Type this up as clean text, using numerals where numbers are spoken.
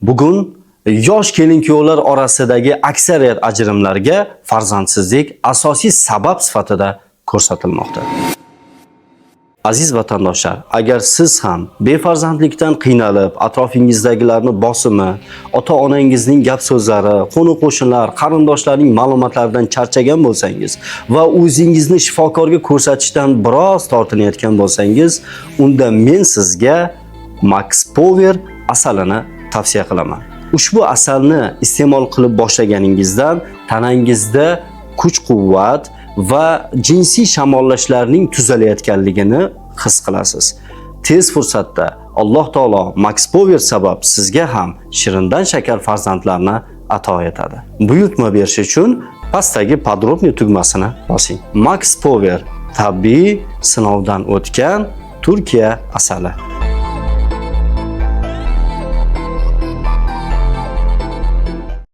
Bugun yosh kelin-kuyovlar orasidagi aksariyat ajrimlarga farzandsizlik asosiy sabab sifatida ko'rsatilmoqda. Aziz vatandoshlar, agar siz ham befarzandlikdan qiynalib, atrofingizdagilarning bosimi, ota-onangizning gap so'zlari, qo'ni-qo'shnilar, qarindoshlarning ma'lumotlaridan charchagan bo'lsangiz va o'zingizni shifokorga ko'rsatishdan biroz tortinayotgan bo'lsangiz, unda men sizga Max Power asalini tavsiya qilaman. Ushbu asalni iste'mol qilib boshlaganingizdan tanangizda kuch-quvvat va jinsiy shamollashlarning tuzalayotganligini his qilasiz. Tez fursatda Alloh taolo Max Power sabab sizga ham shirindan shakar farzandlarni ato etadi. Buyurtma berish uchun pastdagi podrobniy tugmasini bosing. Max Power tabiiy sinovdan o'tgan Turkiya asali.